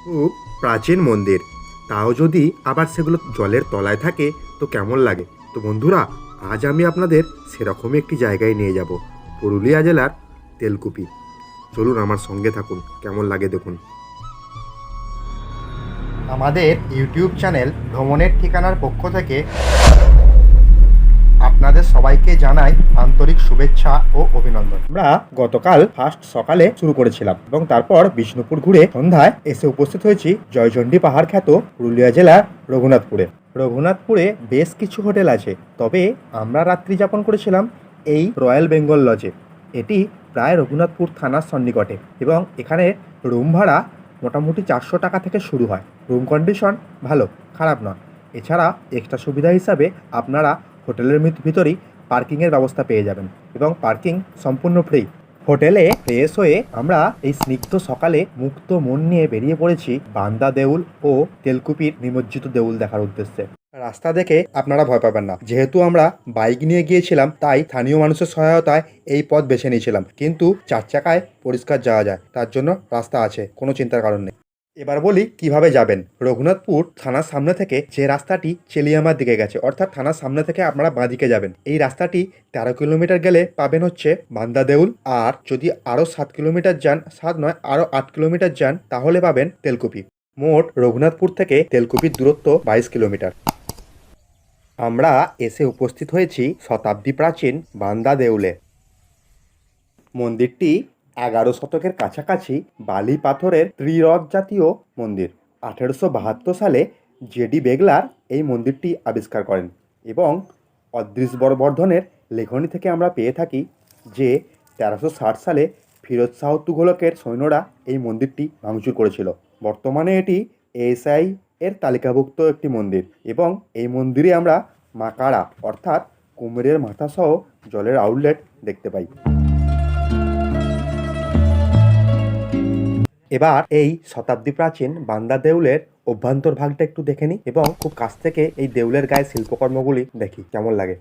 খুব প্রাচীন মন্দির, তাও যদি আবার সেগুলো জলের তলায় থাকে তো কেমন লাগে। তো বন্ধুরা, আজ আমি আপনাদের সেরকমই একটি জায়গায় নিয়ে যাব, পুরুলিয়া জেলার তেলকুপি। চলুন আমার সঙ্গে থাকুন, কেমন লাগে দেখুন। আমাদের ইউটিউব চ্যানেল ভ্রমণের ঠিকানার পক্ষ থেকে আপনাদের সবাইকে জানাই আন্তরিক শুভেচ্ছা ও অভিনন্দন। আমরা গতকাল ফার্স্ট সকালে শুরু করেছিলাম এবং তারপর বিষ্ণুপুর ঘুরে সন্ধ্যায় এসে উপস্থিত হয়েছি জয়চণ্ডী পাহাড় খ্যাত পুরুলিয়া জেলার রঘুনাথপুরে। রঘুনাথপুরে বেশ কিছু হোটেল আছে, তবে আমরা রাত্রি যাপন করেছিলাম এই রয়্যাল বেঙ্গল লজে। এটি প্রায় রঘুনাথপুর থানার সন্নিকটে এবং এখানে রুম ভাড়া মোটামুটি 400 টাকা থেকে শুরু হয়। রুম কন্ডিশন ভালো, খারাপ নয়। এছাড়া এক্সট্রা সুবিধা হিসাবে আপনারা হোটেলের ভিতরেই পার্কিংয়ের ব্যবস্থা পেয়ে যাবেন এবং পার্কিং সম্পূর্ণ ফ্রি। হোটেলে ফ্রেশ হয়ে আমরা এই স্নিগ্ধ সকালে মুক্ত মন নিয়ে বেরিয়ে পড়েছি বান্দা দেউল ও তেলকুপির নিমজ্জিত দেউল দেখার উদ্দেশ্যে। রাস্তা দেখে আপনারা ভয় পাবেন না, যেহেতু আমরা বাইক নিয়ে গিয়েছিলাম তাই স্থানীয় মানুষের সহায়তায় এই পথ বেছে নিয়েছিলাম, কিন্তু 4 চাকায় পরিষ্কার যাওয়া যায়, তার জন্য রাস্তা আছে, কোনো চিন্তার কারণ নেই। এবার বলি কিভাবে যাবেন। রঘুনাথপুর থানার সামনে থেকে যে রাস্তাটি চেলিয়ামার দিকে গেছে, অর্থাৎ থানার সামনে থেকে আপনারা বাঁদিকে যাবেন। এই রাস্তাটি 13 কিলোমিটার গেলে পাবেন হচ্ছে বান্দা দেউল, আর যদি আরও 7 কিলোমিটার যান, 7 নয় আরও 8 কিলোমিটার যান তাহলে পাবেন তেলকুপি। মোট রঘুনাথপুর থেকে তেলকুপির দূরত্ব 22 কিলোমিটার। আমরা এসে উপস্থিত হয়েছি শতাব্দী প্রাচীন বান্দা দেউলে। মন্দিরটি 11 শতকের কাছাকাছি বালি পাথরের ত্রিরথ জাতীয় মন্দির। 1872 সালে জেডি বেগলার এই মন্দিরটি আবিষ্কার করেন এবং অদৃশ বর্ধনের লেখনী থেকে আমরা পেয়ে থাকি যে 1360 সালে ফিরোজ শাহ তুঘলকের সৈন্যরা এই মন্দিরটি ভাঙচুর করেছিল। বর্তমানে এটি এএসআই এর তালিকাভুক্ত একটি মন্দির এবং এই মন্দিরে আমরা মাকাড়া অর্থাৎ কুমিরের মাথাসহ জলের আউটলেট দেখতে পাই। এবার এই শতাব্দী প্রাচীন বান্দা দেউলের অভ্যন্তর ভাগটা একটু দেখে নিই এবং খুব কাছ থেকে এই দেউলের গায়ে শিল্পকর্মগুলি দেখি কেমন লাগে।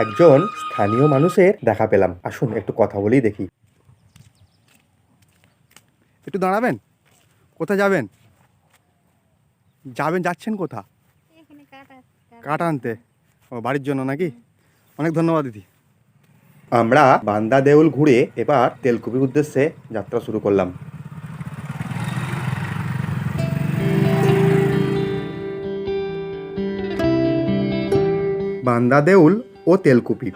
একজন স্থানীয় মানুষের দেখা পেলাম, আসুন একটু কথা বলেই দেখি। একটু দাঁড়াবেন, কোথায় যাবেন? যাচ্ছেন কোথা? কাঠ আনতে? ও, বাড়ির জন্য নাকি? অনেক ধন্যবাদ দিদি। আমরা বান্দা দেউল ঘুরে এবার তেলকুপির উদ্দেশ্যে যাত্রা শুরু করলাম। বান্দা দেউল ও তেলকুপি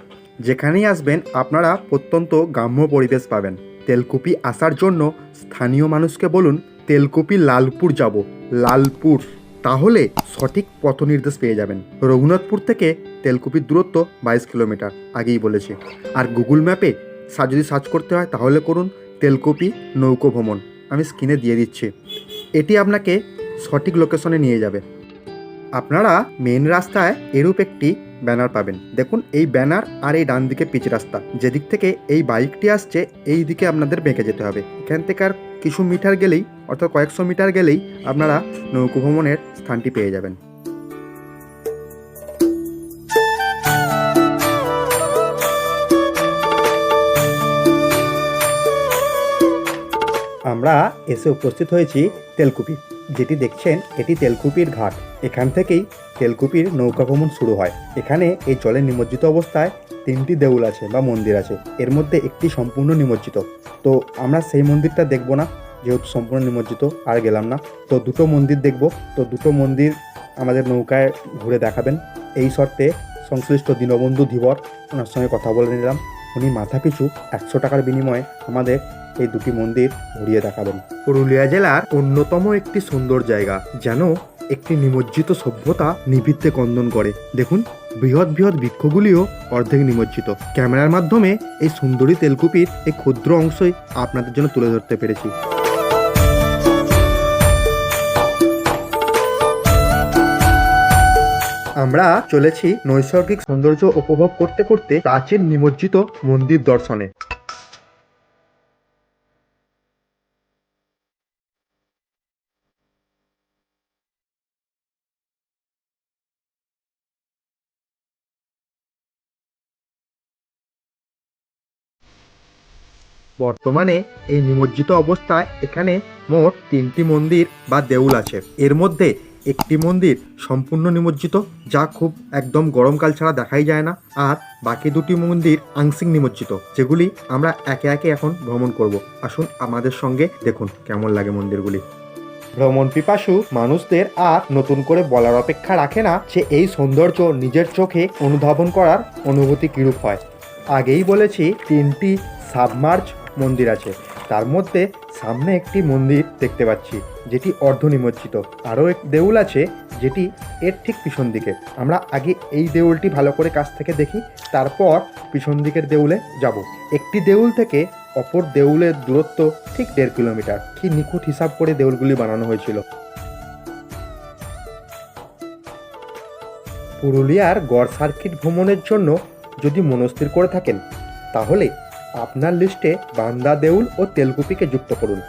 যেখানেই আসবেন আপনারা প্রত্যন্ত গ্রাম্য পরিবেশ পাবেন। তেলকুপি আসার জন্য স্থানীয় মানুষকে বলুন তেলকুপি লালপুর যাব, লালপুর, তাহলে সঠিক পথ নির্দেশ পেয়ে যাবেন। রঘুনাথপুর থেকে তেলকুপির দূরত্ব 22 কিলোমিটার, আগেই বলেছি। আর গুগল ম্যাপে যদি সার্চ করতে হয় তাহলে করুন তেলকুপি নৌকো ভ্রমণ, আমি স্ক্রিনে দিয়ে দিচ্ছি। এটি আপনাকে সঠিক লোকেশনে নিয়ে যাবে। আপনারা মেন রাস্তায় এরূপ একটি ব্যানার পাবেন, দেখুন এই ব্যানার আর এই ডান দিকে পিচ রাস্তা, যেদিক থেকে এই বাইকটি আসছে এই দিকে আপনাদের বেঁকে যেতে হবে। এখান থেকে আর কিছু মিটার গেলেই অর্থাৎ কয়েকশো মিটার গেলেই আপনারা নৌকো ভ্রমণের স্থানটি পেয়ে যাবেন। আমরা এসে উপস্থিত হয়েছি তেলকুপি। যেটি দেখছেন এটি তেলকুপির ঘাট, এখান থেকেই তেলকুপির নৌকা ভ্রমণ শুরু হয়। এখানে এই জলে নিমজ্জিত অবস্থায় 3টি দেউল আছে বা মন্দির আছে, এর মধ্যে একটি সম্পূর্ণ নিমজ্জিত। তো আমরা সেই মন্দিরটা দেখব না, যেহেতু সম্পূর্ণ নিমজ্জিত আর গেলাম না। তো দুটো মন্দির দেখব, তো দুটো মন্দির আমাদের নৌকায় ঘুরে দেখাবেন। এই শর্তে সংশ্লিষ্ট দীনবন্ধু ধীবর, ওনার সঙ্গে কথা বলে নিলাম। উনি মাথাপিছু 100 টাকার বিনিময়ে আমাদের এই দুটি মন্দির ঘুরিয়ে দেখাবেন। পুরুলিয়া জেলার অন্যতম একটি সুন্দর জায়গা, যেন একটি নিমজ্জিত সভ্যতা নিভৃতে ক্রন্দন করে। দেখুন, বৃহৎ বৃহৎ বৃক্ষগুলিও অর্ধেক নিমজ্জিত। ক্যামেরার মাধ্যমে এই সুন্দরী তেলকুপির এই ক্ষুদ্র অংশই আপনাদের জন্য তুলে ধরতে পেরেছি। আমরা চলেছি নৈসর্গিক সৌন্দর্য উপভোগ করতে করতে প্রাচীন নিমজ্জিত মন্দির দর্শনে। বর্তমানে এই নিমজ্জিত অবস্থায় এখানে মোট 3টি মন্দির বা দেউল আছে। এর মধ্যে একটি মন্দির সম্পূর্ণ নিমজ্জিত, যা খুব একদম গরমকাল ছাড়া দেখাই যায় না, আর বাকি দুটি মন্দির আংশিক নিমজ্জিত, যেগুলি আমরা একে একে এখন ভ্রমণ করব। আসুন আমাদের সঙ্গে দেখুন কেমন লাগে মন্দিরগুলি। ভ্রমণ পিপাসু মানুষদের আর নতুন করে বলার অপেক্ষা রাখে না যে এই সৌন্দর্য নিজের চোখে অনুধাবন করার অনুভূতি কিরূপ হয়। আগেই বলেছি 3টি সাবমার্জ মন্দির আছে, তার মধ্যে সামনে একটি মন্দির দেখতে পাচ্ছি যেটি অর্ধ নিমজ্জিত। আরও এক দেউল আছে যেটি এর ঠিক পিছন দিকে। আমরা আগে এই দেউলটি ভালো করে কাছ থেকে দেখি, তারপর পিছন দিকের দেউলে যাব। একটি দেউল থেকে অপর দেউলের দূরত্ব ঠিক 1.5 কিলোমিটার। কি নিখুঁত হিসাব করে দেউলগুলি বানানো হয়েছিল। পুরুলিয়ার গড় সার্কিট ভ্রমণের জন্য যদি মনস্থির করে থাকেন, তাহলে আপনার লিস্টে বান্দা দেউল ও তেলকুপিকে যুক্ত করুন,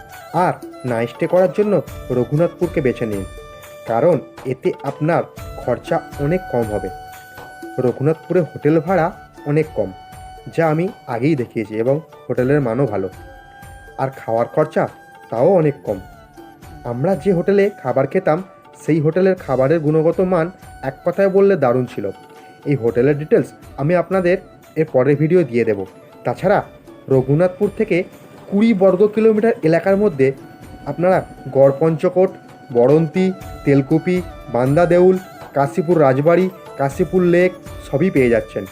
আর নাইট স্টে করার জন্য রঘুনাথপুরকে বেছে নিন, কারণ এতে আপনার খরচা অনেক কম হবে। রঘুনাথপুরে হোটেল ভাড়া অনেক কম, যা আমি আগেই দেখিয়েছি, এবং হোটেলের মানও ভালো, আর খাওয়ার খরচা তাও অনেক কম। আমরা যে হোটেলে খাবার খেতাম, সেই হোটেলের খাবারের গুণগত মান এক কথায় বললে দারুণ ছিল। এই হোটেলের ডিটেলস আমি আপনাদের এর পরের ভিডিও দিয়ে দেব। তাছাড়া রঘুনাথপুর থেকে 20 বর্গ কিলোমিটার এলাকার মধ্যে আপনারা গড়পঞ্চকোট, বড়ন্তি, তেলকুপি, বান্দা দেউল, কাশীপুর রাজবাড়ি, কাশীপুর লেক সবই পেয়ে যাচ্ছেন।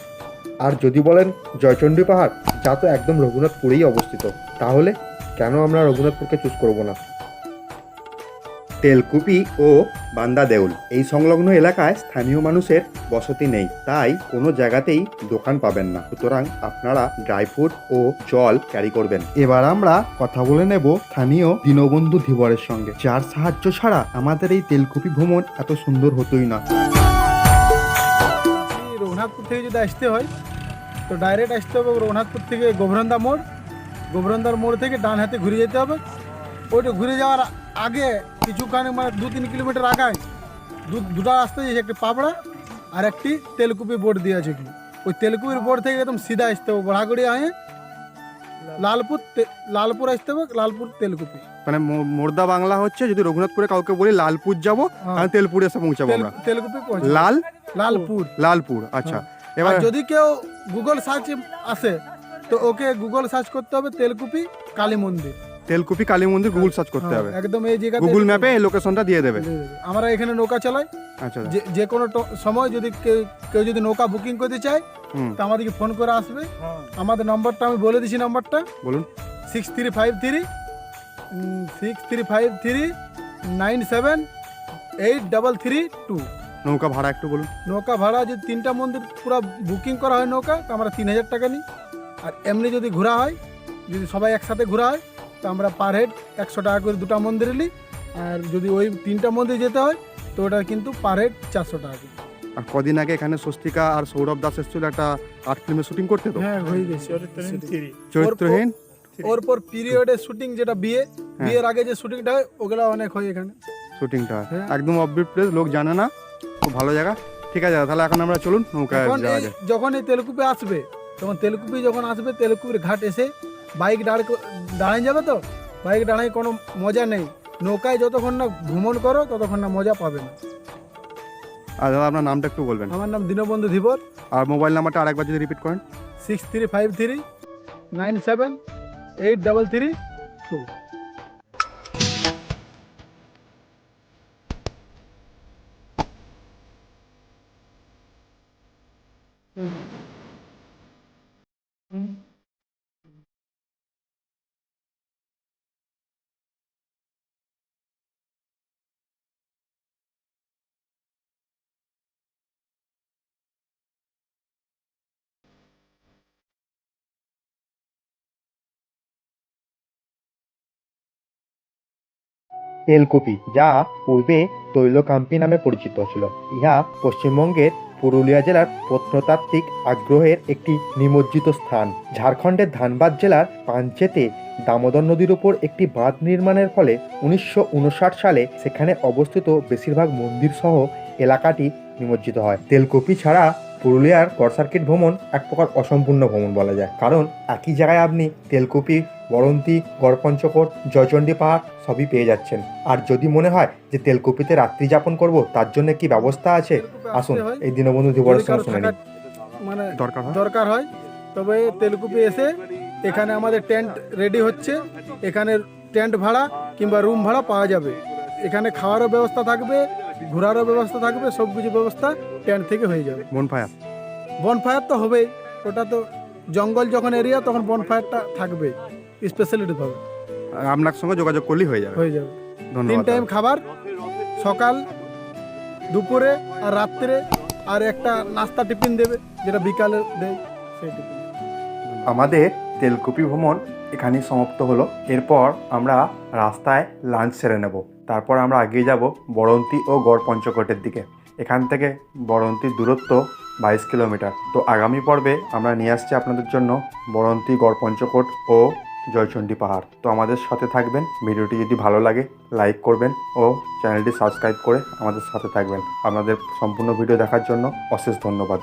আর যদি বলেন জয়চণ্ডী পাহাড়, যা তো একদম রঘুনাথপুরেই অবস্থিত, তাহলে কেন আমরা রঘুনাথপুরকে চুজ করব না। তেলকুপি ও বান্দা দেউল এই সংলগ্ন এলাকায় স্থানীয় মানুষের বসতি নেই, তাই কোনো জায়গাতেই দোকান পাবেন না। সুতরাং আপনারা ড্রাই ফ্রুট ও জল ক্যারি করবেন। এবার আমরা কথা বলে নেব স্থানীয় দীনবন্ধু ধীবরের সঙ্গে, যার সাহায্য ছাড়া আমাদের এই তেলকুপি ভ্রমণ এত সুন্দর হতোই না। রঘুনাথপুর থেকে যদি আসতে হয় তো ডাইরেক্ট আসতে হবে রঘুনাথপুর থেকে গোবরন্দা মোড়। গোবরন্দার মোড় থেকে ডান হাতে ঘুরে যেতে হবে। ওইটা ঘুরে যাওয়ার আগে কিছুখানি মানে 2-3 কিলোমিটার আগায় দুটা রাস্তা আছে, একটি পাবড়া আর একটি তেলকুপি বোর্ড দিয়ে আছে। কি ওই তেলকুপির বোর্ড থেকে একদম সিধা আসতে হবে, বড়াগড়ি আয়ে লালপুর আসতে হবে, লালপুর তেলকুপি। মানে মোর্দা বাংলা হচ্ছে, যদি রঘুনাথপুরে কাউকে বলি লালপুর যাবো, আর তেলপুরে এসে পৌঁছাবো আমরা। তেলকুপি লালপুর আচ্ছা। এবার যদি কেউ গুগল সার্চ আসে তো ওকে গুগল সার্চ করতে হবে তেলকুপি কালী মন্দির। তেলকুপি কালী মন্দির গুগল সার্চ করতে হবে, একদম এই জায়গা গুগল ম্যাপে এই লোকেশনটা দিয়ে দেবে। আমরা এখানে নৌকা চালাই। আচ্ছা, যে কোনো সময় যদি কেউ যদি নৌকা বুকিং করতে চায় তো আমাদেরকে ফোন করে আসবে। আমাদের নম্বরটা আমি বলে দিচ্ছি, নম্বরটা বলুন। 6353 নৌকা ভাড়া একটু বলুন। নৌকা ভাড়া যদি 3টা মন্দির পুরো বুকিং করা হয় নৌকা, তো আমরা 3000 টাকা নিই। আর এমনি যদি ঘোরা হয়, যদি সবাই একসাথে ঘোরা হয়, তো আমরা পার হেড 100 টাকা করে 2টা মন্দিরে নিই। আর যদি ওই 3টা মন্দির যেতে হয় তো ওটা কিন্তু পার হেড 400 টাকা করে। আর কদিন আগে এখানে স্বস্তিকা আর সৌরভ দাস এসেছিল একটা আর্ট ফিল্মের শুটিং করতে, তো হ্যাঁ হয়ে গেছে চরিত্রহীন। ওর পর পিরিয়ডের শুটিং, যেটা বিয়ের আগে যে শুটিংটা হয় ওগুলা অনেক হয় এখানে শুটিংটা। হ্যাঁ। একদম অফবিট প্লেস, লোক জানে না, খুব ভালো জায়গা। ঠিক আছে, তাহলে এখন আমরা চলুন নৌকায় যাওয়া যায়। যখন এই তেলকুপি আসবে, তেলকুপির ঘাট এসে বাইক দাঁড়াই যাবে। তো বাইক দাঁড়াই কোনো মজা নেই। নৌকায় যতক্ষণ না ভ্রমণ করো ততক্ষণ না মজা পাবে না। আর দাদা আপনার নামটা একটু বলবেন। আমার নাম দীনবন্ধু ধীবর। আর মোবাইল নাম্বারটা আরেকবার যদি রিপিট করেন। 6353978332। তেলকুপি, যা পূর্বে তৈলকাম্পি নামে পরিচিত ছিল। ইহা পশ্চিমবঙ্গের পুরুলিয়া জেলার প্রত্নতাত্ত্বিক আগ্রহের একটি নিমজ্জিত স্থান। ঝাড়খণ্ডের ধানবাদ জেলার পাঞ্চেতে দামোদর নদীর উপর একটি বাঁধ নির্মাণের ফলে 1959 সালে সেখানে অবস্থিত বেশিরভাগ মন্দির সহ এলাকাটি নিমজ্জিত হয়। তেলকুপি ছাড়া পুরুলিয়ার গড় সার্কিট ভ্রমণ এক প্রকার অসম্পূর্ণ ভ্রমণ বলা যায়, কারণ একই জায়গায় আপনি তেলকুপি, বরন্তী, গড়পঞ্চকোট, জয়চণ্ডী পাহাড় সবই পেয়ে যাচ্ছেন। আর যদি মনে হয় যে তেলকুপিতে রাত্রি যাপন করব, তার জন্য কি ব্যবস্থা আছে, আসুন এই দীনবন্ধু ধীবরের যদি কারো সঙ্গে শুনে নিন। মানে দরকার দরকার হয় তবে তেলকুপি এসে এখানে আমাদের টেন্ট রেডি হচ্ছে। এখানে টেন্ট ভাড়া কিংবা রুম ভাড়া পাওয়া যাবে। এখানে খাওয়ারও ব্যবস্থা থাকবে, ঘোরারও ব্যবস্থা থাকবে, সব কিছু ব্যবস্থা টেন্ট থেকে হয়ে যাবে। বনফায়ার। বনফায়ার তো হবেই, ওটা তো জঙ্গল যখন এরিয়া তখন বনফায়ারটা থাকবে স্পেশালিটি ভাবে, আপনার সঙ্গে যোগাযোগ করলেই হয়ে যাবে। হয়ে যাবে। ধন্যবাদ 3 টাইম খাবার, সকাল, দুপুরে আর রাত্রে, আর একটা নাস্তা টিফিন দেবে যেটা বিকালে দেয় সেই টিফিন। আমাদের তেলকুপি ভ্রমণ এখানেই সমাপ্ত হলো। এরপর আমরা রাস্তায় লাঞ্চ সেরে নেব। তারপর আমরা এগিয়ে যাব বরন্তী ও গড় পঞ্চকোটের দিকে। এখান থেকে বরন্তীর দূরত্ব 22 কিলোমিটার। তো আগামী পর্বে আমরা নিয়ে আসছি আপনাদের জন্য বরন্তী, গড় পঞ্চকোট ও জয়চণ্ডী পাহাড়। তো আমাদের সাথে থাকবেন। ভিডিওটি যদি ভালো লাগে লাইক করবেন ও চ্যানেলটি সাবস্ক্রাইব করে আমাদের সাথে থাকবেন। আপনাদের সম্পূর্ণ ভিডিও দেখার জন্য অশেষ ধন্যবাদ।